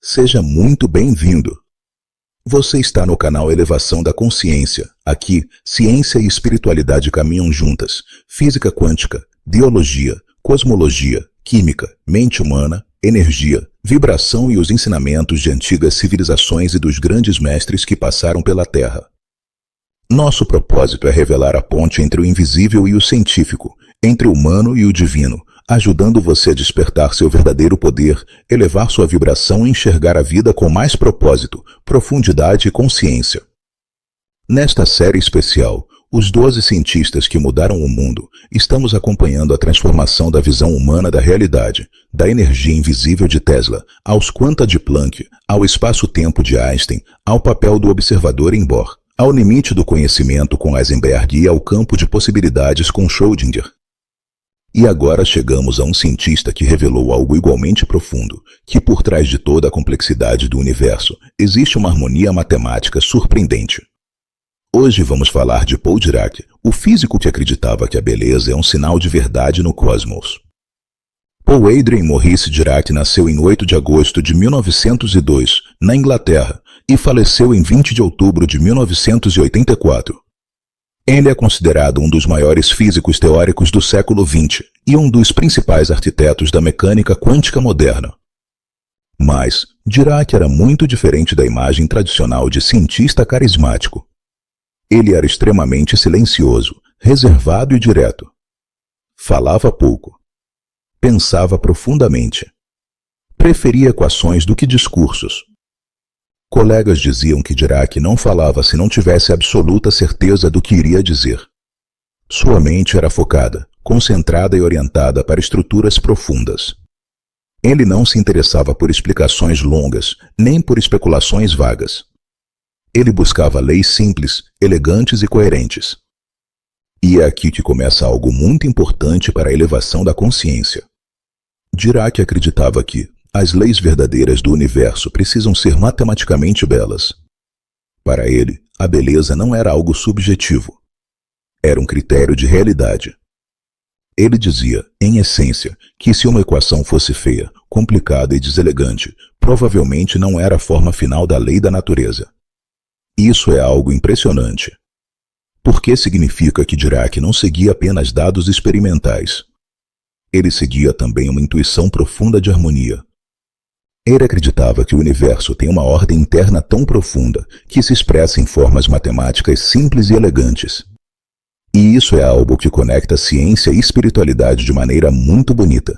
Seja muito bem-vindo. Você está no canal Elevação da Consciência. Aqui, ciência e espiritualidade caminham juntas. Física quântica, biologia, cosmologia, química, mente humana, energia, vibração e os ensinamentos de antigas civilizações e dos grandes mestres que passaram pela Terra. Nosso propósito é revelar a ponte entre o invisível e o científico, entre o humano e o divino, ajudando você a despertar seu verdadeiro poder, elevar sua vibração e enxergar a vida com mais propósito, profundidade e consciência. Nesta série especial, os 12 cientistas que mudaram o mundo, estamos acompanhando a transformação da visão humana da realidade, da energia invisível de Tesla, aos quanta de Planck, ao espaço-tempo de Einstein, ao papel do observador em Bohr, ao limite do conhecimento com Heisenberg e ao campo de possibilidades com Schrödinger. E agora chegamos a um cientista que revelou algo igualmente profundo, que por trás de toda a complexidade do universo existe uma harmonia matemática surpreendente. Hoje vamos falar de Paul Dirac, o físico que acreditava que a beleza é um sinal de verdade no cosmos. Paul Adrien Maurice Dirac nasceu em 8 de agosto de 1902, na Inglaterra, e faleceu em 20 de outubro de 1984. Ele é considerado um dos maiores físicos teóricos do século XX e um dos principais arquitetos da mecânica quântica moderna. Mas Dirac era muito diferente da imagem tradicional de cientista carismático. Ele era extremamente silencioso, reservado e direto. Falava pouco. Pensava profundamente. Preferia equações do que discursos. Colegas diziam que Dirac não falava se não tivesse absoluta certeza do que iria dizer. Sua mente era focada, concentrada e orientada para estruturas profundas. Ele não se interessava por explicações longas, nem por especulações vagas. Ele buscava leis simples, elegantes e coerentes. E é aqui que começa algo muito importante para a elevação da consciência. Dirac acreditava que as leis verdadeiras do universo precisam ser matematicamente belas. Para ele, a beleza não era algo subjetivo. Era um critério de realidade. Ele dizia, em essência, que se uma equação fosse feia, complicada e deselegante, provavelmente não era a forma final da lei da natureza. Isso é algo impressionante. Porque significa que Dirac não seguia apenas dados experimentais. Ele seguia também uma intuição profunda de harmonia. Ele acreditava que o universo tem uma ordem interna tão profunda que se expressa em formas matemáticas simples e elegantes. E isso é algo que conecta ciência e espiritualidade de maneira muito bonita.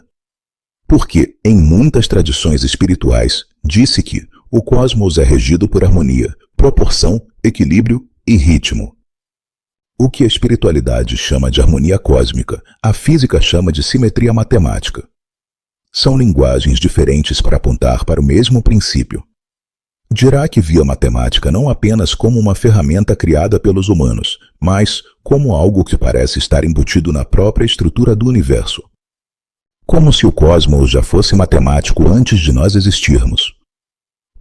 Porque, em muitas tradições espirituais, disse que o cosmos é regido por harmonia, proporção, equilíbrio e ritmo. O que a espiritualidade chama de harmonia cósmica, a física chama de simetria matemática. São linguagens diferentes para apontar para o mesmo princípio. Dirac via a matemática não apenas como uma ferramenta criada pelos humanos, mas como algo que parece estar embutido na própria estrutura do universo. Como se o cosmos já fosse matemático antes de nós existirmos.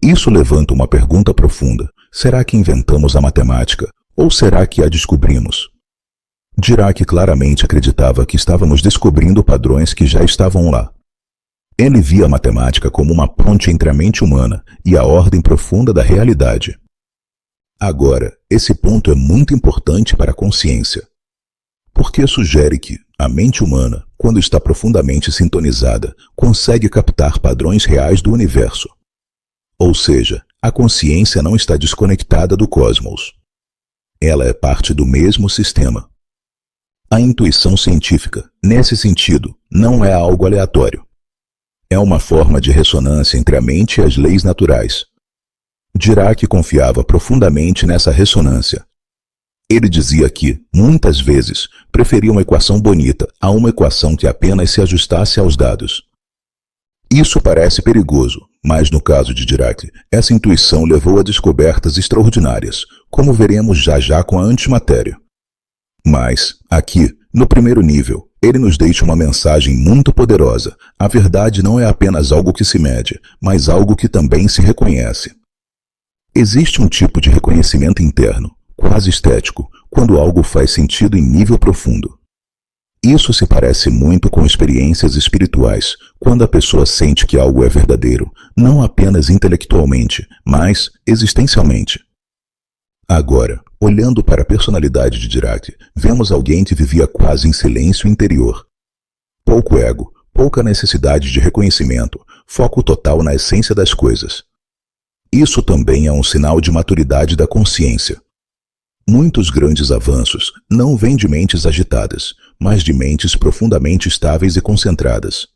Isso levanta uma pergunta profunda. Será que inventamos a matemática, ou será que a descobrimos? Dirac claramente acreditava que estávamos descobrindo padrões que já estavam lá. Ele via a matemática como uma ponte entre a mente humana e a ordem profunda da realidade. Agora, esse ponto é muito importante para a consciência, porque sugere que a mente humana, quando está profundamente sintonizada, consegue captar padrões reais do universo. Ou seja, a consciência não está desconectada do cosmos. Ela é parte do mesmo sistema. A intuição científica, nesse sentido, não é algo aleatório. É uma forma de ressonância entre a mente e as leis naturais. Dirac confiava profundamente nessa ressonância. Ele dizia que, muitas vezes, preferia uma equação bonita a uma equação que apenas se ajustasse aos dados. Isso parece perigoso, mas no caso de Dirac, essa intuição levou a descobertas extraordinárias, como veremos já já com a antimatéria. Mas, aqui, no primeiro nível, ele nos deixa uma mensagem muito poderosa. A verdade não é apenas algo que se mede, mas algo que também se reconhece. Existe um tipo de reconhecimento interno, quase estético, quando algo faz sentido em nível profundo. Isso se parece muito com experiências espirituais, quando a pessoa sente que algo é verdadeiro, não apenas intelectualmente, mas existencialmente. Agora, olhando para a personalidade de Dirac, vemos alguém que vivia quase em silêncio interior. Pouco ego, pouca necessidade de reconhecimento, foco total na essência das coisas. Isso também é um sinal de maturidade da consciência. Muitos grandes avanços não vêm de mentes agitadas, mas de mentes profundamente estáveis e concentradas.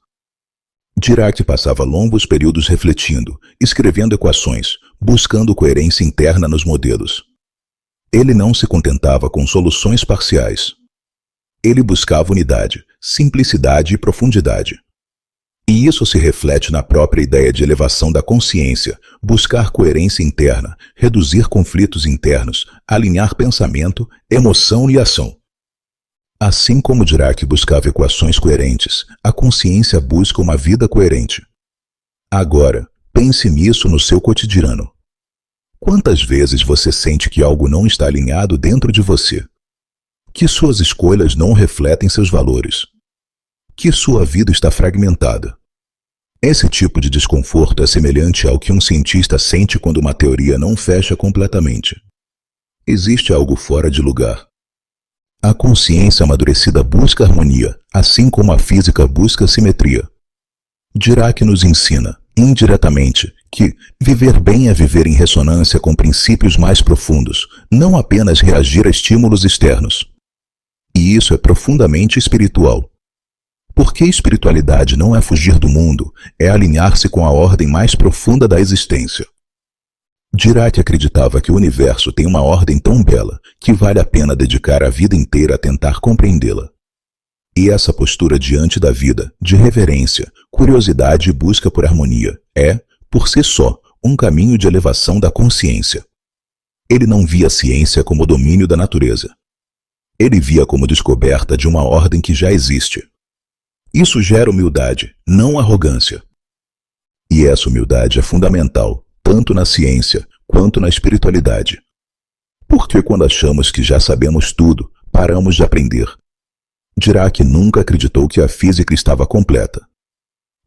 Dirac passava longos períodos refletindo, escrevendo equações, buscando coerência interna nos modelos. Ele não se contentava com soluções parciais. Ele buscava unidade, simplicidade e profundidade. E isso se reflete na própria ideia de elevação da consciência, buscar coerência interna, reduzir conflitos internos, alinhar pensamento, emoção e ação. Assim como Dirac buscava equações coerentes, a consciência busca uma vida coerente. Agora, pense nisso no seu cotidiano. Quantas vezes você sente que algo não está alinhado dentro de você? Que suas escolhas não refletem seus valores? Que sua vida está fragmentada? Esse tipo de desconforto é semelhante ao que um cientista sente quando uma teoria não fecha completamente. Existe algo fora de lugar. A consciência amadurecida busca harmonia, assim como a física busca simetria. Dirac nos ensina, indiretamente, que viver bem é viver em ressonância com princípios mais profundos, não apenas reagir a estímulos externos. E isso é profundamente espiritual. Porque espiritualidade não é fugir do mundo, é alinhar-se com a ordem mais profunda da existência. Dirac acreditava que o universo tem uma ordem tão bela que vale a pena dedicar a vida inteira a tentar compreendê-la. E essa postura diante da vida, de reverência, curiosidade e busca por harmonia, é, por si só, um caminho de elevação da consciência. Ele não via a ciência como domínio da natureza. Ele via como descoberta de uma ordem que já existe. Isso gera humildade, não arrogância. E essa humildade é fundamental, tanto na ciência quanto na espiritualidade. Porque quando achamos que já sabemos tudo, paramos de aprender. Dirac nunca acreditou que a física estava completa.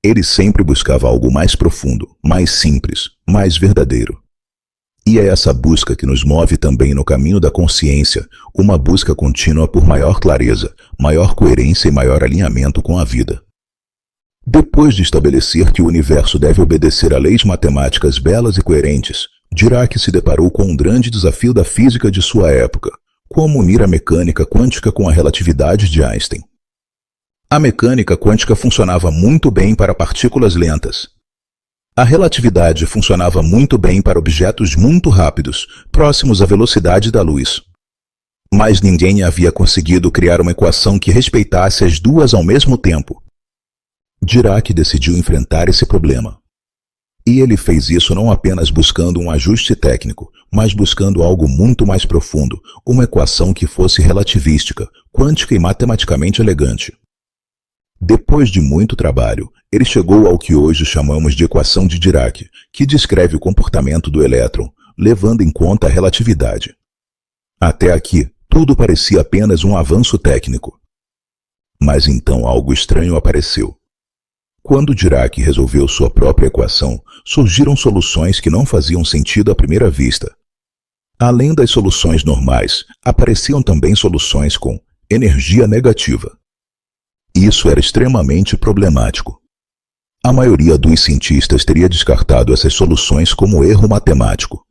Ele sempre buscava algo mais profundo, mais simples, mais verdadeiro. E é essa busca que nos move também no caminho da consciência, uma busca contínua por maior clareza, maior coerência e maior alinhamento com a vida. Depois de estabelecer que o universo deve obedecer a leis matemáticas belas e coerentes, Dirac se deparou com um grande desafio da física de sua época: como unir a mecânica quântica com a relatividade de Einstein. A mecânica quântica funcionava muito bem para partículas lentas. A relatividade funcionava muito bem para objetos muito rápidos, próximos à velocidade da luz. Mas ninguém havia conseguido criar uma equação que respeitasse as duas ao mesmo tempo. Dirac decidiu enfrentar esse problema. E ele fez isso não apenas buscando um ajuste técnico, mas buscando algo muito mais profundo, uma equação que fosse relativística, quântica e matematicamente elegante. Depois de muito trabalho, ele chegou ao que hoje chamamos de equação de Dirac, que descreve o comportamento do elétron, levando em conta a relatividade. Até aqui, tudo parecia apenas um avanço técnico. Mas então algo estranho apareceu. Quando Dirac resolveu sua própria equação, surgiram soluções que não faziam sentido à primeira vista. Além das soluções normais, apareciam também soluções com energia negativa. Isso era extremamente problemático. A maioria dos cientistas teria descartado essas soluções como erro matemático.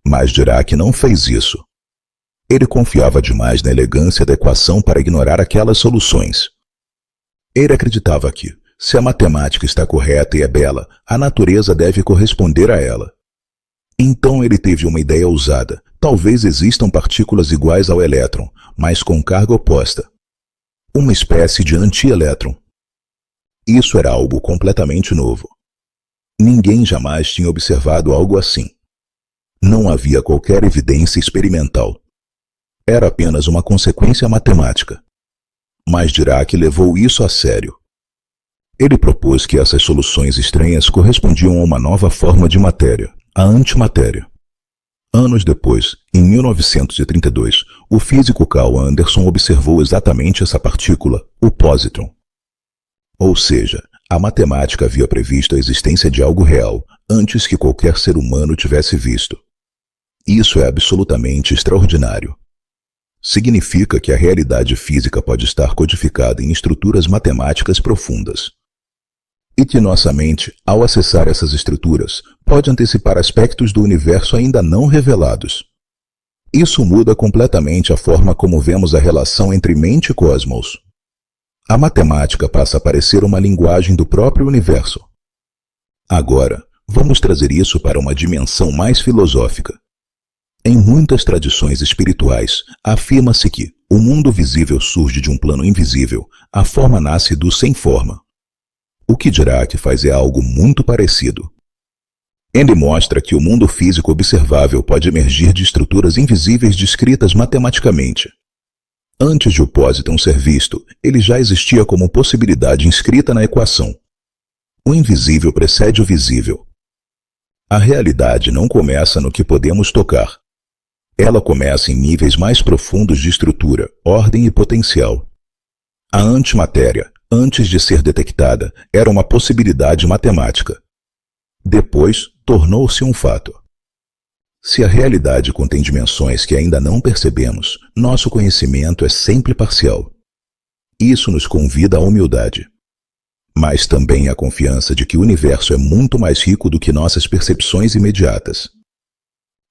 Mas Dirac não fez isso. Ele confiava demais na elegância da equação para ignorar aquelas soluções. Ele acreditava que, se a matemática está correta e é bela, a natureza deve corresponder a ela. Então ele teve uma ideia ousada. Talvez existam partículas iguais ao elétron, mas com carga oposta. Uma espécie de antielétron. Isso era algo completamente novo. Ninguém jamais tinha observado algo assim. Não havia qualquer evidência experimental. Era apenas uma consequência matemática. Mas Dirac levou isso a sério. Ele propôs que essas soluções estranhas correspondiam a uma nova forma de matéria, a antimatéria. Anos depois, em 1932, o físico Carl Anderson observou exatamente essa partícula, o pósitron. Ou seja, a matemática havia previsto a existência de algo real antes que qualquer ser humano tivesse visto. Isso é absolutamente extraordinário. Significa que a realidade física pode estar codificada em estruturas matemáticas profundas. E que nossa mente, ao acessar essas estruturas, pode antecipar aspectos do universo ainda não revelados. Isso muda completamente a forma como vemos a relação entre mente e cosmos. A matemática passa a parecer uma linguagem do próprio universo. Agora, vamos trazer isso para uma dimensão mais filosófica. Em muitas tradições espirituais, afirma-se que o mundo visível surge de um plano invisível, a forma nasce do sem forma. O que Dirac faz é algo muito parecido. Ele mostra que o mundo físico observável pode emergir de estruturas invisíveis descritas matematicamente. Antes de o pósitron ser visto, ele já existia como possibilidade inscrita na equação. O invisível precede o visível. A realidade não começa no que podemos tocar. Ela começa em níveis mais profundos de estrutura, ordem e potencial. A antimatéria, antes de ser detectada, era uma possibilidade matemática. Depois, tornou-se um fato. Se a realidade contém dimensões que ainda não percebemos, nosso conhecimento é sempre parcial. Isso nos convida à humildade. Mas também à confiança de que o universo é muito mais rico do que nossas percepções imediatas.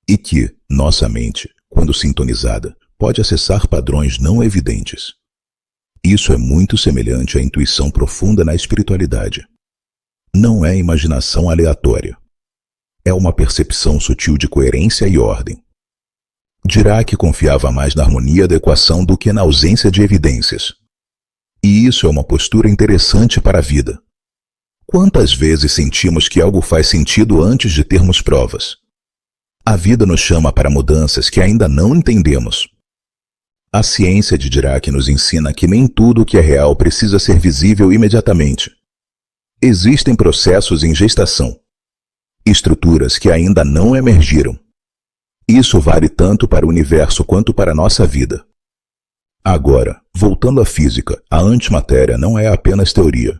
E que nossa mente, quando sintonizada, pode acessar padrões não evidentes. Isso é muito semelhante à intuição profunda na espiritualidade. Não é imaginação aleatória. É uma percepção sutil de coerência e ordem. Dirac confiava mais na harmonia da equação do que na ausência de evidências. E isso é uma postura interessante para a vida. Quantas vezes sentimos que algo faz sentido antes de termos provas? A vida nos chama para mudanças que ainda não entendemos. A ciência de Dirac nos ensina que nem tudo o que é real precisa ser visível imediatamente. Existem processos em gestação. Estruturas que ainda não emergiram. Isso vale tanto para o universo quanto para a nossa vida. Agora, voltando à física, a antimatéria não é apenas teoria.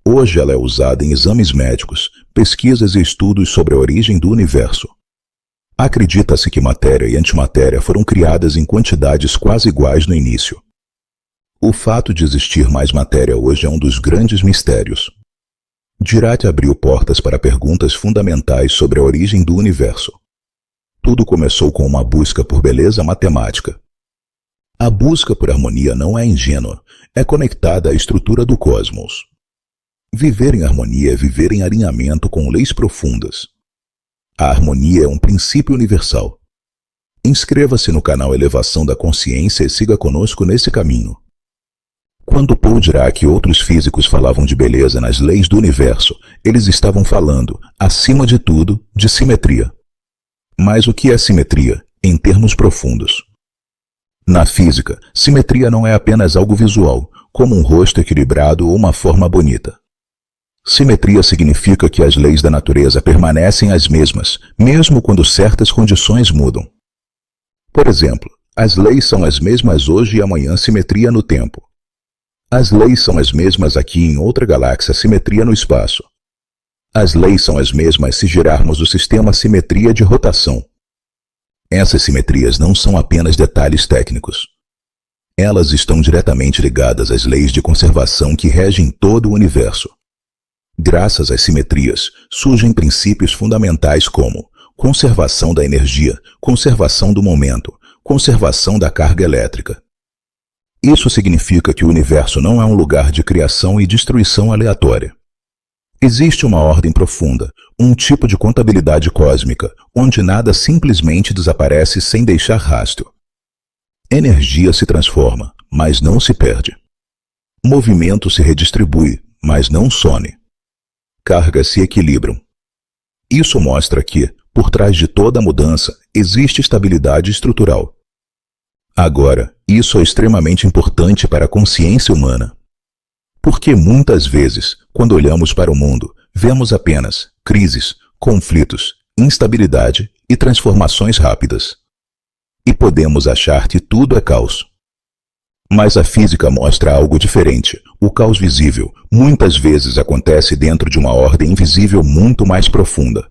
Hoje ela é usada em exames médicos, pesquisas e estudos sobre a origem do universo. Acredita-se que matéria e antimatéria foram criadas em quantidades quase iguais no início. O fato de existir mais matéria hoje é um dos grandes mistérios. Dirac abriu portas para perguntas fundamentais sobre a origem do universo. Tudo começou com uma busca por beleza matemática. A busca por harmonia não é ingênua, é conectada à estrutura do cosmos. Viver em harmonia é viver em alinhamento com leis profundas. A harmonia é um princípio universal. Inscreva-se no canal Elevação da Consciência e siga conosco nesse caminho. Quando Paul Dirac e outros físicos falavam de beleza nas leis do universo, eles estavam falando, acima de tudo, de simetria. Mas o que é simetria, em termos profundos? Na física, simetria não é apenas algo visual, como um rosto equilibrado ou uma forma bonita. Simetria significa que as leis da natureza permanecem as mesmas, mesmo quando certas condições mudam. Por exemplo, as leis são as mesmas hoje e amanhã, simetria no tempo. As leis são as mesmas aqui em outra galáxia, simetria no espaço. As leis são as mesmas se girarmos o sistema, simetria de rotação. Essas simetrias não são apenas detalhes técnicos. Elas estão diretamente ligadas às leis de conservação que regem todo o universo. Graças às simetrias, surgem princípios fundamentais como conservação da energia, conservação do momento, conservação da carga elétrica. Isso significa que o universo não é um lugar de criação e destruição aleatória. Existe uma ordem profunda, um tipo de contabilidade cósmica, onde nada simplesmente desaparece sem deixar rastro. Energia se transforma, mas não se perde. Movimento se redistribui, mas não some. Cargas se equilibram. Isso mostra que, por trás de toda mudança, existe estabilidade estrutural. Agora, isso é extremamente importante para a consciência humana. Porque muitas vezes, quando olhamos para o mundo, vemos apenas crises, conflitos, instabilidade e transformações rápidas. e podemos achar que tudo é caos. Mas a física mostra algo diferente. O caos visível muitas vezes acontece dentro de uma ordem invisível muito mais profunda.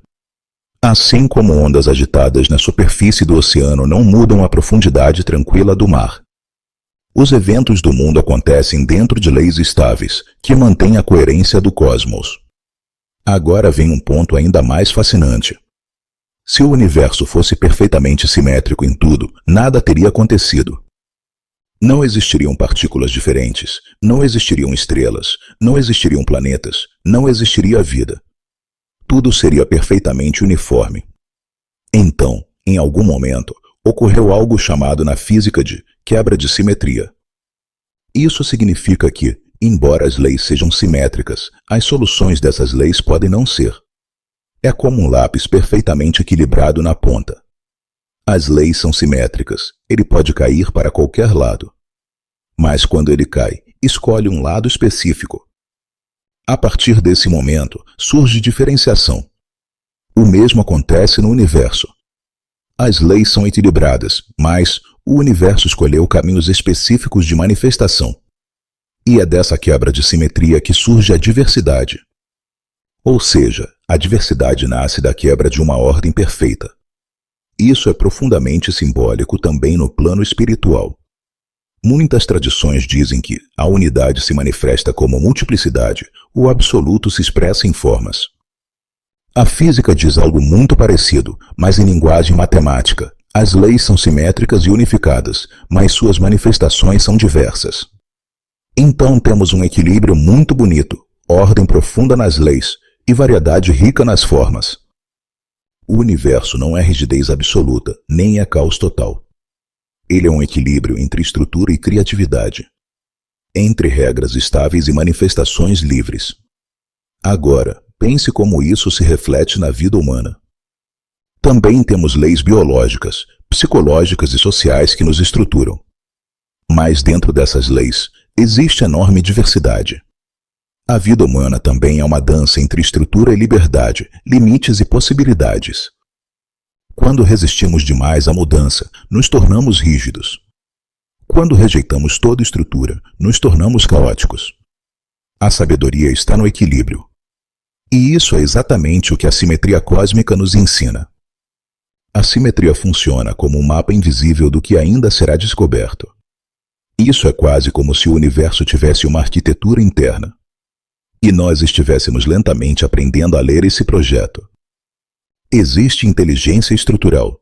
Assim como ondas agitadas na superfície do oceano não mudam a profundidade tranquila do mar. Os eventos do mundo acontecem dentro de leis estáveis, que mantêm a coerência do cosmos. Agora vem um ponto ainda mais fascinante. Se o universo fosse perfeitamente simétrico em tudo, nada teria acontecido. Não existiriam partículas diferentes, não existiriam estrelas, não existiriam planetas, não existiria vida. Tudo seria perfeitamente uniforme. Então, em algum momento, ocorreu algo chamado na física de quebra de simetria. Isso significa que, embora as leis sejam simétricas, as soluções dessas leis podem não ser. É como um lápis perfeitamente equilibrado na ponta. As leis são simétricas, ele pode cair para qualquer lado. Mas quando ele cai, escolhe um lado específico. A partir desse momento, surge diferenciação. O mesmo acontece no universo. As leis são equilibradas, mas o universo escolheu caminhos específicos de manifestação. E é dessa quebra de simetria que surge a diversidade. Ou seja, a diversidade nasce da quebra de uma ordem perfeita. Isso é profundamente simbólico também no plano espiritual. Muitas tradições dizem que a unidade se manifesta como multiplicidade, o absoluto se expressa em formas. A física diz algo muito parecido, mas em linguagem matemática. As leis são simétricas e unificadas, mas suas manifestações são diversas. Então temos um equilíbrio muito bonito, ordem profunda nas leis e variedade rica nas formas. O universo não é rigidez absoluta, nem é caos total. Ele é um equilíbrio entre estrutura e criatividade, entre regras estáveis e manifestações livres. Agora, pense como isso se reflete na vida humana. Também temos leis biológicas, psicológicas e sociais que nos estruturam. Mas dentro dessas leis, existe enorme diversidade. A vida humana também é uma dança entre estrutura e liberdade, limites e possibilidades. Quando resistimos demais à mudança, nos tornamos rígidos. Quando rejeitamos toda estrutura, nos tornamos caóticos. A sabedoria está no equilíbrio. E isso é exatamente o que a simetria cósmica nos ensina. A simetria funciona como um mapa invisível do que ainda será descoberto. Isso é quase como se o universo tivesse uma arquitetura interna. E nós estivéssemos lentamente aprendendo a ler esse projeto. Existe inteligência estrutural.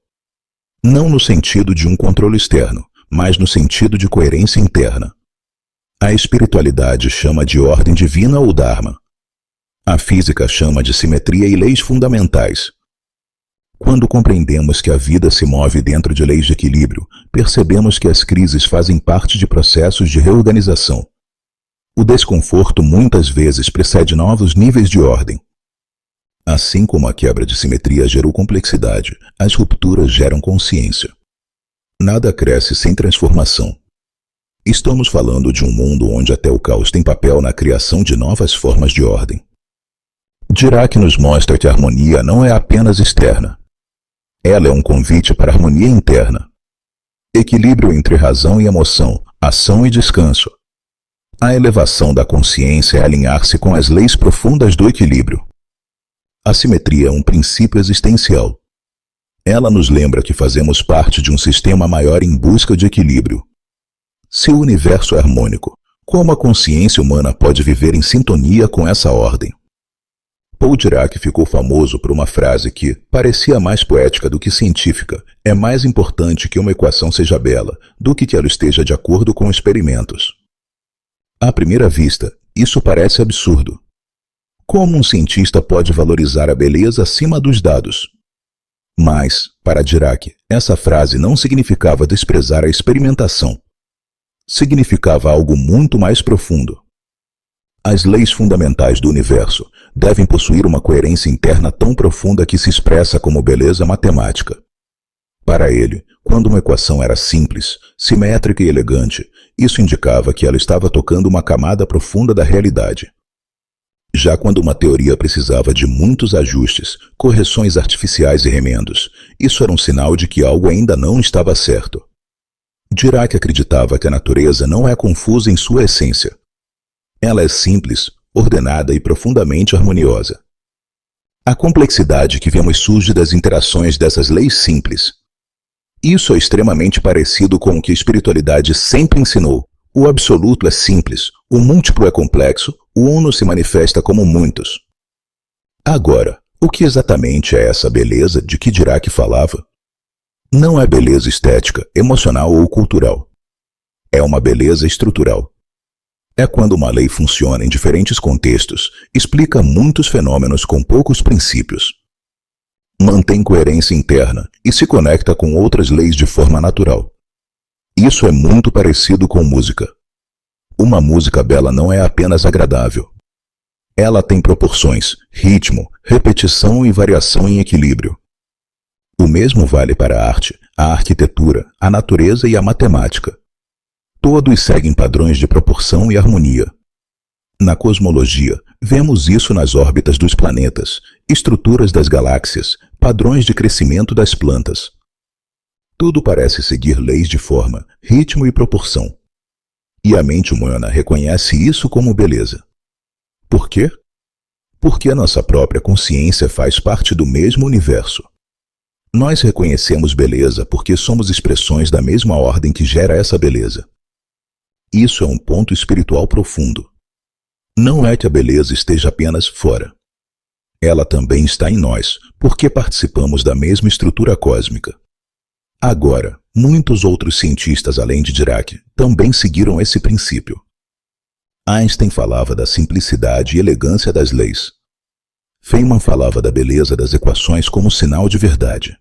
Não no sentido de um controle externo, mas no sentido de coerência interna. A espiritualidade chama de ordem divina ou Dharma. A física chama de simetria e leis fundamentais. Quando compreendemos que a vida se move dentro de leis de equilíbrio, percebemos que as crises fazem parte de processos de reorganização. O desconforto muitas vezes precede novos níveis de ordem. Assim como a quebra de simetria gerou complexidade, as rupturas geram consciência. Nada cresce sem transformação. Estamos falando de um mundo onde até o caos tem papel na criação de novas formas de ordem. Dirac nos mostra que a harmonia não é apenas externa. Ela é um convite para a harmonia interna. Equilíbrio entre razão e emoção, ação e descanso. A elevação da consciência é alinhar-se com as leis profundas do equilíbrio. A simetria é um princípio existencial. Ela nos lembra que fazemos parte de um sistema maior em busca de equilíbrio. Se o universo é harmônico, como a consciência humana pode viver em sintonia com essa ordem? Paul Dirac ficou famoso por uma frase que parecia mais poética do que científica. É mais importante que uma equação seja bela do que ela esteja de acordo com experimentos. À primeira vista, isso parece absurdo. Como um cientista pode valorizar a beleza acima dos dados? Mas, para Dirac, essa frase não significava desprezar a experimentação. Significava algo muito mais profundo. As leis fundamentais do universo devem possuir uma coerência interna tão profunda que se expressa como beleza matemática. Para ele, quando uma equação era simples, simétrica e elegante, isso indicava que ela estava tocando uma camada profunda da realidade. Já quando uma teoria precisava de muitos ajustes, correções artificiais e remendos, isso era um sinal de que algo ainda não estava certo. Dirac acreditava que a natureza não é confusa em sua essência. Ela é simples, ordenada e profundamente harmoniosa. A complexidade que vemos surge das interações dessas leis simples. Isso é extremamente parecido com o que a espiritualidade sempre ensinou. O absoluto é simples, o múltiplo é complexo, o uno se manifesta como muitos. Agora, o que exatamente é essa beleza de que Dirac falava? Não é beleza estética, emocional ou cultural. É uma beleza estrutural. É quando uma lei funciona em diferentes contextos, explica muitos fenômenos com poucos princípios. Mantém coerência interna e se conecta com outras leis de forma natural. Isso é muito parecido com música. Uma música bela não é apenas agradável. Ela tem proporções, ritmo, repetição e variação em equilíbrio. O mesmo vale para a arte, a arquitetura, a natureza e a matemática. Todos seguem padrões de proporção e harmonia. Na cosmologia, vemos isso nas órbitas dos planetas, estruturas das galáxias, padrões de crescimento das plantas. Tudo parece seguir leis de forma, ritmo e proporção. E a mente humana reconhece isso como beleza. Por quê? Porque a nossa própria consciência faz parte do mesmo universo. Nós reconhecemos beleza porque somos expressões da mesma ordem que gera essa beleza. Isso é um ponto espiritual profundo. Não é que a beleza esteja apenas fora. Ela também está em nós, porque participamos da mesma estrutura cósmica. Agora, muitos outros cientistas além de Dirac também seguiram esse princípio. Einstein falava da simplicidade e elegância das leis. Feynman falava da beleza das equações como sinal de verdade.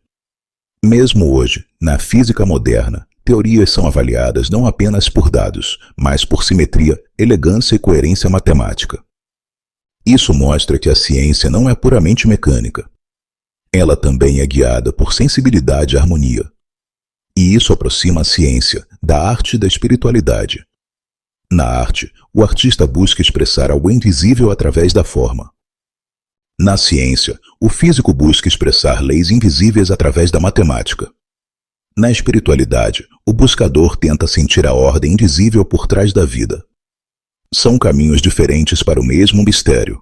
Mesmo hoje, na física moderna, teorias são avaliadas não apenas por dados, mas por simetria, elegância e coerência matemática. Isso mostra que a ciência não é puramente mecânica. Ela também é guiada por sensibilidade e harmonia. E isso aproxima a ciência da arte e da espiritualidade. Na arte, o artista busca expressar algo invisível através da forma. Na ciência, o físico busca expressar leis invisíveis através da matemática. Na espiritualidade, o buscador tenta sentir a ordem invisível por trás da vida. São caminhos diferentes para o mesmo mistério.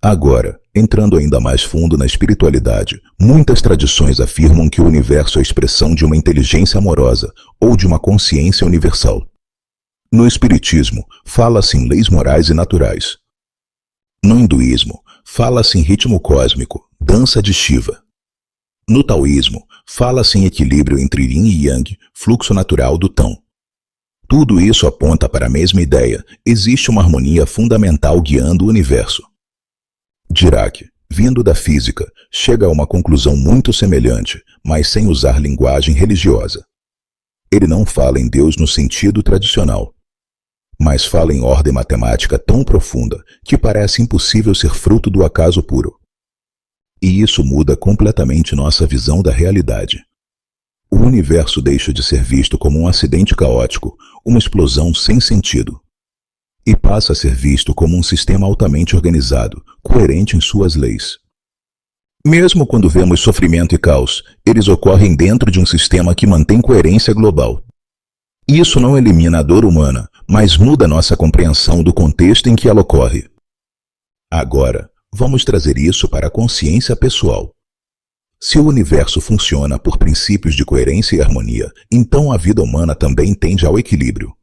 Agora, entrando ainda mais fundo na espiritualidade, muitas tradições afirmam que o universo é a expressão de uma inteligência amorosa ou de uma consciência universal. No espiritismo, fala-se em leis morais e naturais. No hinduísmo, fala-se em ritmo cósmico, dança de Shiva. No taoísmo, fala-se em equilíbrio entre yin e yang, fluxo natural do tão. Tudo isso aponta para a mesma ideia, existe uma harmonia fundamental guiando o universo. Dirac, vindo da física, chega a uma conclusão muito semelhante, mas sem usar linguagem religiosa. Ele não fala em Deus no sentido tradicional, mas fala em ordem matemática tão profunda que parece impossível ser fruto do acaso puro. E isso muda completamente nossa visão da realidade. O universo deixa de ser visto como um acidente caótico, uma explosão sem sentido, e passa a ser visto como um sistema altamente organizado, coerente em suas leis. Mesmo quando vemos sofrimento e caos, eles ocorrem dentro de um sistema que mantém coerência global. Isso não elimina a dor humana, mas muda nossa compreensão do contexto em que ela ocorre. Agora, vamos trazer isso para a consciência pessoal. Se o universo funciona por princípios de coerência e harmonia, então a vida humana também tende ao equilíbrio.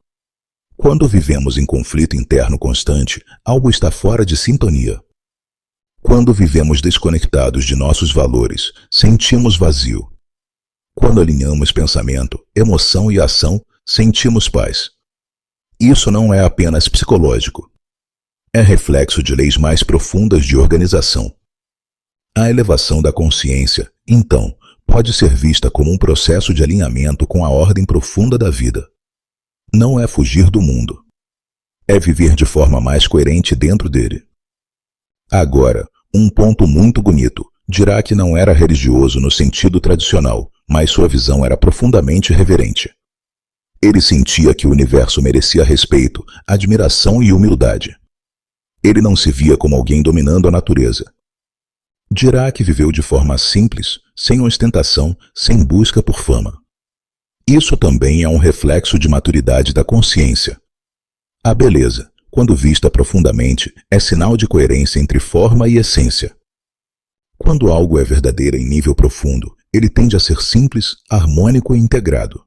Quando vivemos em conflito interno constante, algo está fora de sintonia. Quando vivemos desconectados de nossos valores, sentimos vazio. Quando alinhamos pensamento, emoção e ação, sentimos paz. Isso não é apenas psicológico. É reflexo de leis mais profundas de organização. A elevação da consciência, então, pode ser vista como um processo de alinhamento com a ordem profunda da vida. Não é fugir do mundo. É viver de forma mais coerente dentro dele. Agora, um ponto muito bonito. Dirac não era religioso no sentido tradicional, mas sua visão era profundamente reverente. Ele sentia que o universo merecia respeito, admiração e humildade. Ele não se via como alguém dominando a natureza. Dirac viveu de forma simples, sem ostentação, sem busca por fama. Isso também é um reflexo de maturidade da consciência. A beleza, quando vista profundamente, é sinal de coerência entre forma e essência. Quando algo é verdadeiro em nível profundo, ele tende a ser simples, harmônico e integrado.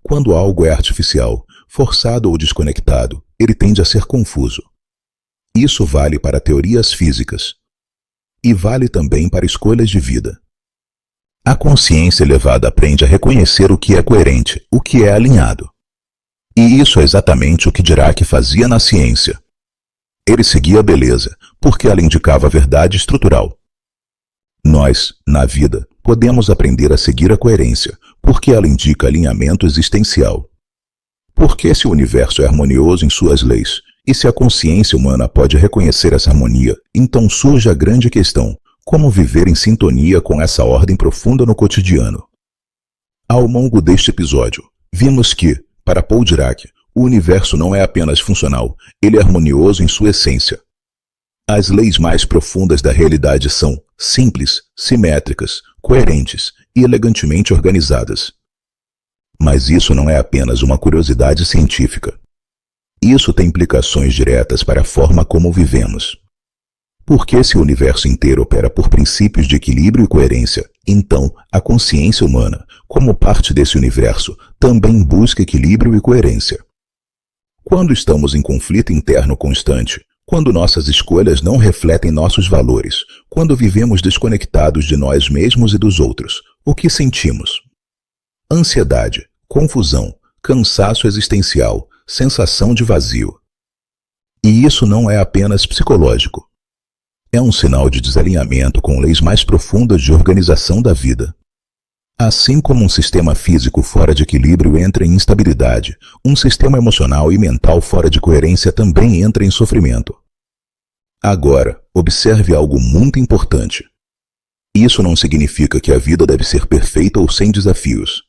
Quando algo é artificial, forçado ou desconectado, ele tende a ser confuso. Isso vale para teorias físicas. E vale também para escolhas de vida. A consciência elevada aprende a reconhecer o que é coerente, o que é alinhado. E isso é exatamente o que Dirac fazia na ciência. Ele seguia a beleza, porque ela indicava a verdade estrutural. Nós, na vida, podemos aprender a seguir a coerência, porque ela indica alinhamento existencial. Porque se o universo é harmonioso em suas leis, e se a consciência humana pode reconhecer essa harmonia, então surge a grande questão: como viver em sintonia com essa ordem profunda no cotidiano? Ao longo deste episódio, vimos que, para Paul Dirac, o universo não é apenas funcional, ele é harmonioso em sua essência. As leis mais profundas da realidade são simples, simétricas, coerentes e elegantemente organizadas. Mas isso não é apenas uma curiosidade científica. Isso tem implicações diretas para a forma como vivemos. Porque se o universo inteiro opera por princípios de equilíbrio e coerência, então a consciência humana, como parte desse universo, também busca equilíbrio e coerência. Quando estamos em conflito interno constante, quando nossas escolhas não refletem nossos valores, quando vivemos desconectados de nós mesmos e dos outros, o que sentimos? Ansiedade, confusão, cansaço existencial, sensação de vazio. E isso não é apenas psicológico. É um sinal de desalinhamento com leis mais profundas de organização da vida. Assim como um sistema físico fora de equilíbrio entra em instabilidade, um sistema emocional e mental fora de coerência também entra em sofrimento. Agora, observe algo muito importante. Isso não significa que a vida deve ser perfeita ou sem desafios.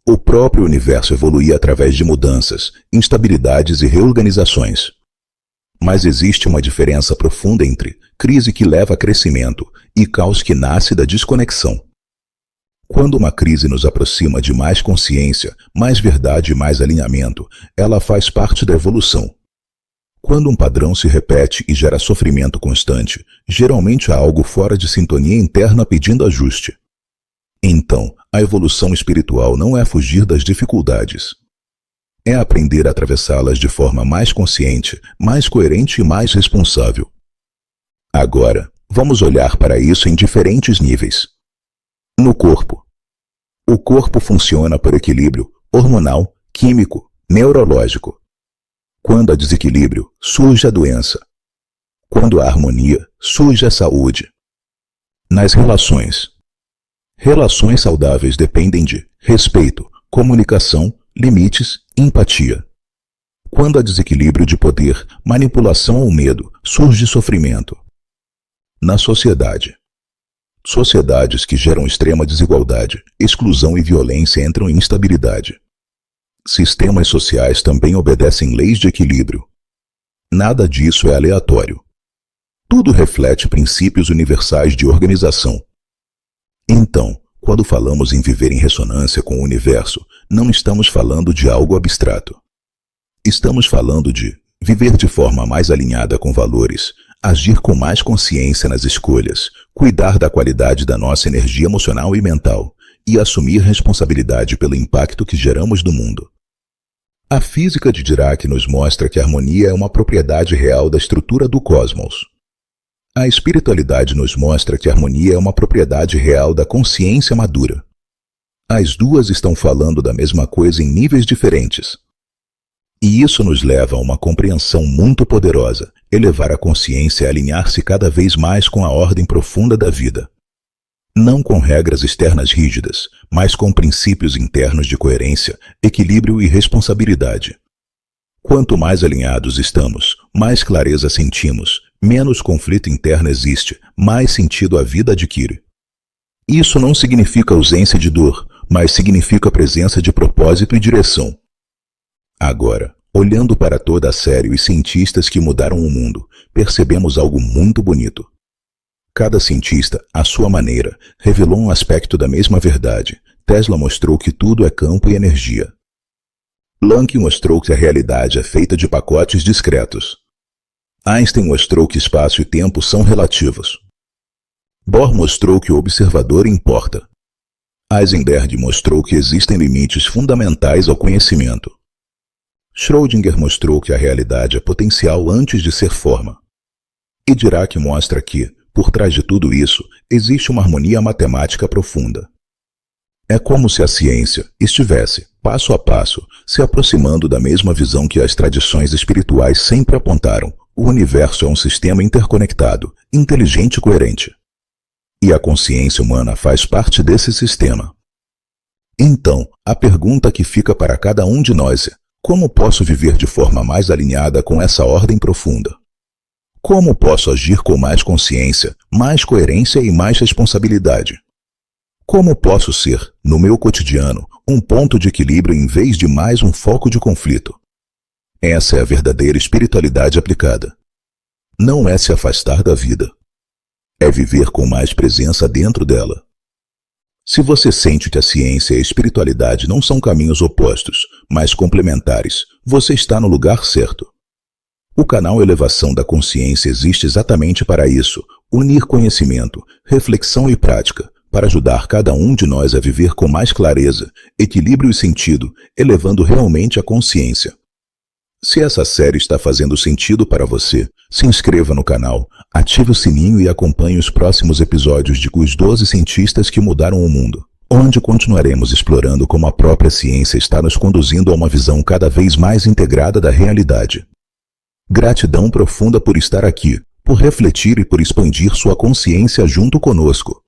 O próprio universo evoluía através de mudanças, instabilidades e reorganizações. Mas existe uma diferença profunda entre crise que leva a crescimento e caos que nasce da desconexão. Quando uma crise nos aproxima de mais consciência, mais verdade e mais alinhamento, ela faz parte da evolução. Quando um padrão se repete e gera sofrimento constante, geralmente há algo fora de sintonia interna pedindo ajuste. Então, a evolução espiritual não é fugir das dificuldades. É aprender a atravessá-las de forma mais consciente, mais coerente e mais responsável. Agora, vamos olhar para isso em diferentes níveis. No corpo. O corpo funciona por equilíbrio hormonal, químico, neurológico. Quando há desequilíbrio, surge a doença. Quando há harmonia, surge a saúde. Nas relações. Relações saudáveis dependem de respeito, comunicação, limites, empatia. Quando há desequilíbrio de poder, manipulação ou medo, surge sofrimento. Na sociedade. Sociedades que geram extrema desigualdade, exclusão e violência entram em instabilidade. Sistemas sociais também obedecem leis de equilíbrio. Nada disso é aleatório. Tudo reflete princípios universais de organização. Então, quando falamos em viver em ressonância com o universo, não estamos falando de algo abstrato. Estamos falando de viver de forma mais alinhada com valores, agir com mais consciência nas escolhas, cuidar da qualidade da nossa energia emocional e mental e assumir responsabilidade pelo impacto que geramos no mundo. A física de Dirac nos mostra que a harmonia é uma propriedade real da estrutura do cosmos. A espiritualidade nos mostra que a harmonia é uma propriedade real da consciência madura. As duas estão falando da mesma coisa em níveis diferentes. E isso nos leva a uma compreensão muito poderosa, elevar a consciência a alinhar-se cada vez mais com a ordem profunda da vida. Não com regras externas rígidas, mas com princípios internos de coerência, equilíbrio e responsabilidade. Quanto mais alinhados estamos, mais clareza sentimos, menos conflito interno existe, mais sentido a vida adquire. Isso não significa ausência de dor, mas significa presença de propósito e direção. Agora, Olhando para toda a série Os Cientistas que Mudaram o Mundo, percebemos algo muito bonito. Cada cientista, à sua maneira, revelou um aspecto da mesma verdade. Tesla mostrou que tudo é campo e energia. Planck mostrou que a realidade é feita de pacotes discretos. Einstein mostrou que espaço e tempo são relativos. Bohr mostrou que o observador importa. Heisenberg mostrou que existem limites fundamentais ao conhecimento. Schrödinger mostrou que a realidade é potencial antes de ser forma. E Dirac mostra que, por trás de tudo isso, existe uma harmonia matemática profunda. É como se a ciência estivesse, passo a passo, se aproximando da mesma visão que as tradições espirituais sempre apontaram. O universo é um sistema interconectado, inteligente e coerente. E a consciência humana faz parte desse sistema. Então, a pergunta que fica para cada um de nós é: como posso viver de forma mais alinhada com essa ordem profunda? Como posso agir com mais consciência, mais coerência e mais responsabilidade? Como posso ser, no meu cotidiano, um ponto de equilíbrio em vez de mais um foco de conflito? Essa é a verdadeira espiritualidade aplicada. Não é se afastar da vida. É viver com mais presença dentro dela. Se você sente que a ciência e a espiritualidade não são caminhos opostos, mas complementares, você está no lugar certo. O canal Elevação da Consciência existe exatamente para isso: unir conhecimento, reflexão e prática, para ajudar cada um de nós a viver com mais clareza, equilíbrio e sentido, elevando realmente a consciência. Se essa série está fazendo sentido para você, se inscreva no canal, ative o sininho e acompanhe os próximos episódios de Os 12 Cientistas que Mudaram o Mundo, onde continuaremos explorando como a própria ciência está nos conduzindo a uma visão cada vez mais integrada da realidade. Gratidão profunda por estar aqui, por refletir e por expandir sua consciência junto conosco.